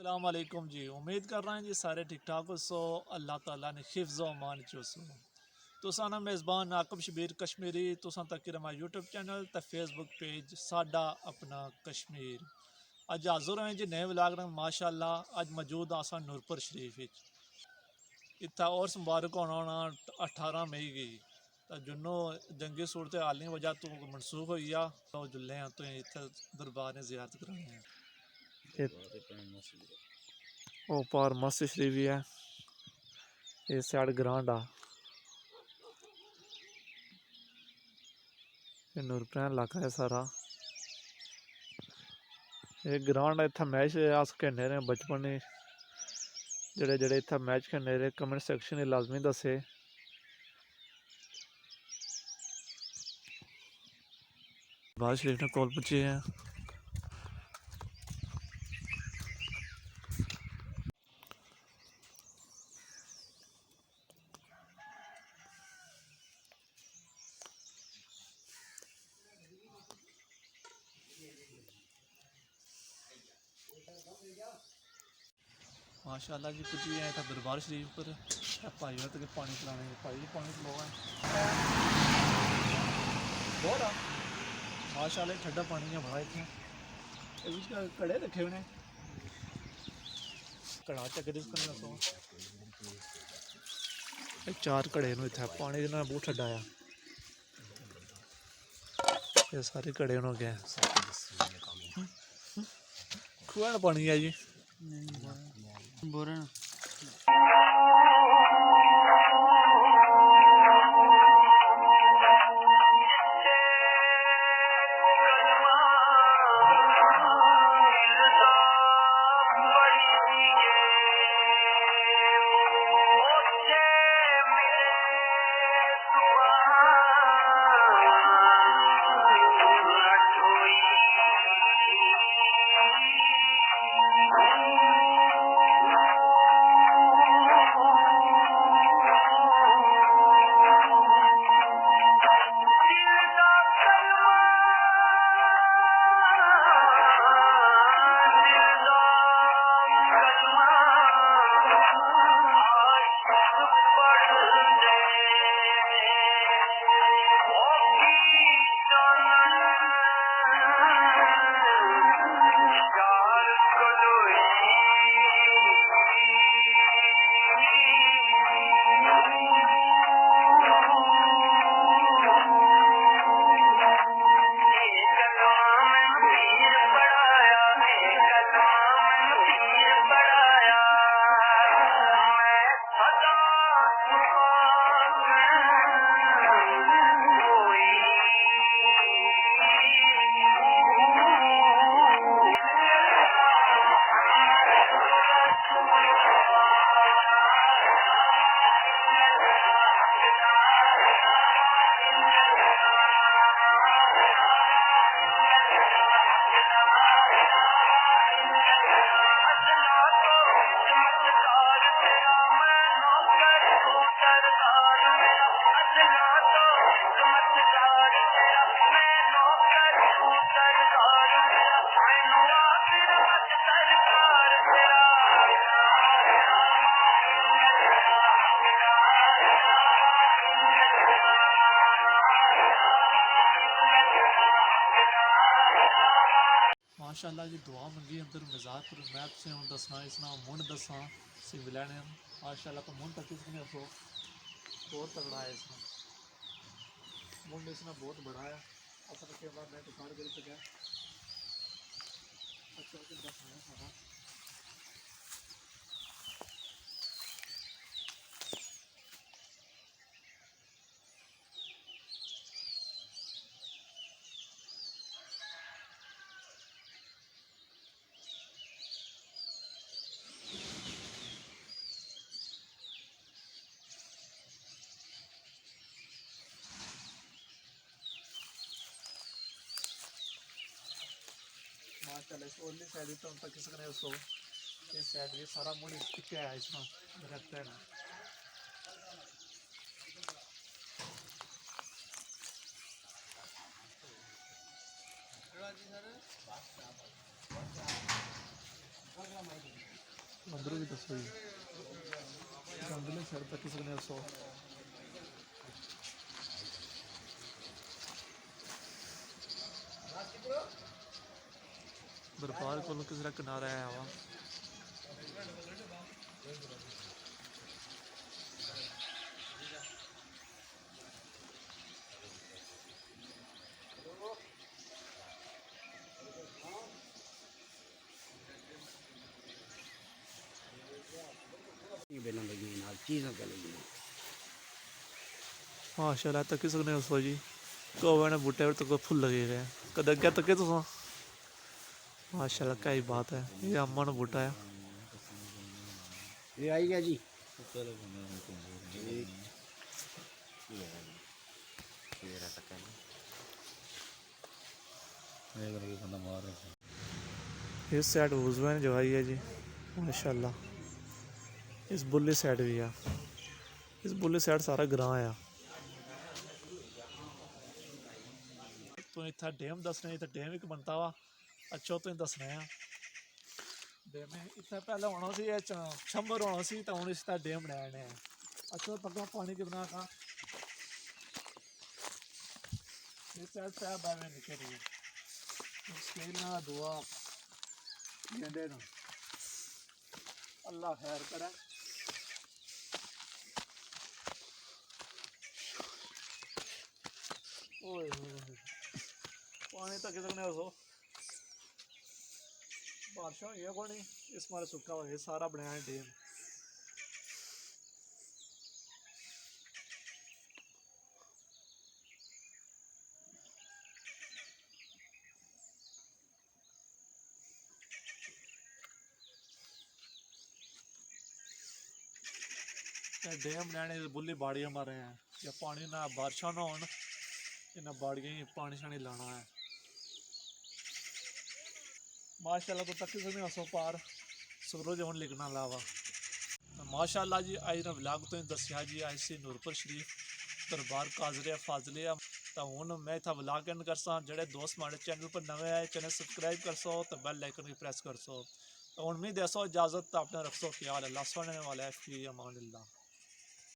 अस्सलाम वालेकुम जी। उम्मीद कर रहे हैं जी सारे ठीक ठाक हो सो अल्लाह ताला ने हिफ्ज़ व अमान चो सो तुसा ना मेज़बान आकब शबीर कश्मीरी तुसा तक रमा यूट्यूब चैनल ते फेसबुक पेज साडा अपना कश्मीर अज हाज़र हैं जी नए व्लॉग में माशाअल्लाह। अज मौजूद आसा नूरपुर शरीफ इतना और मुबारक होना 18 मई की तो जुन्नो जंगी सूरत हाल वजह तो मनसूख हो गया तो जुल्ले हैं तो इतना दरबार ने जियारत करानी है। ओ पार मस्जिद शरीफ भी है इस साइड ग्रांड आ नूरपुर इलाका है सारा ये ग्रांड है। इतना मैच अस खेलने रहे बचपन जेड़े जेड़े इतना मैच खेलने रहे कमेंट सेक्शन लाजमी दसे। बाज शरीफ ने कोल पूछे हैं माशाअल्लाह जी। कुछ भी है था दरबार शरीफ पर भाई हो तो पानी पिलाने भाई पानी पिलाओ बहुत आ माशाअल्लाह ठंडा पानी है बड़ा इतना कड़े रखे हुए कड़ा चक्कर दसो चार घड़े इतना पानी बहुत ठंडा आ ये सारे घड़े हो गए खुआ पानी है जी बोरे माशाअल्लाह जी। दुआ मंगी अंदर मजाक पर मैं तुझे हूँ दसना इसना मुंड दसा सिंह लैने माशाअल्लाह तो मुंड तक इसने रखो बहुत तगड़ा है इसमें मुंड इसमें बहुत बड़ा है अपने के बाद मैं दुकान कर सका अच्छा दसना है सारा माशाअल्लाह। इस ओली साइड तो तक किसी ने उसको इस साइड ये सारा मुंड टिके है इसमें रखते हैं जी सर अंदरों भी दसो जी अंदरली साइड तक सकने दसो दरबार को किसी का किनारा आया हुआ माशाल्लाह तक सकने दसो जी कोवे ने बूटे पर तो फुल लगे गए कद अगे तके तुस माशाल्लाह क्या ही बात है ये अम्मा ने बूटा है ये आई गया जी इस साइड वुजमैन जो आई है जी माशाल्लाह इस बुल्ली साइड भी है इस बुल्ली साइड सारा ग्रां है तू इतना डैम दसना इतना डैम एक बनता वा अच्छा तो दसना है डैम इतना पहले होना सी छंबर होना सी तो हूँ इसका डैम बनाने हैं अच्छा तक पानी के बना का इस साइड से बारे निकल रही है स्केल ना दुआ गेंदे ना अल्लाह खैर करे ओए पानी तक कितने हो बारिश हुई है कोनी इस मारे सुखा हुआ है सारा बनाया डैम डैम बनाने बुल्ली बाड़ियाँ मारे हैं या पानी ना बारिशा ना हो इन्हें बाड़ियाँ ही पानी शानी लाना है माशाल्लाह तो तक सकने हसो पार सूरज हूँ लिखना लावा तो माशाल्लाह जी आज ना व्लॉग तो दसिया जी आई सी नूरपुर शरीफ दरबार काजरिया फाजलिया तो हूँ मैं इतना व्लॉग एंड करसा जेडे दोस्त हमारे चैनल पर नवे आए चैनल सब्सक्राइब कर सो तो बेल आइकन भी प्रेस कर सो तो हूँ मैं दसो इजाज़त तो अपना रख सो ख्याल अल्लाह सुनने वाला है फी अमान अल्लाह।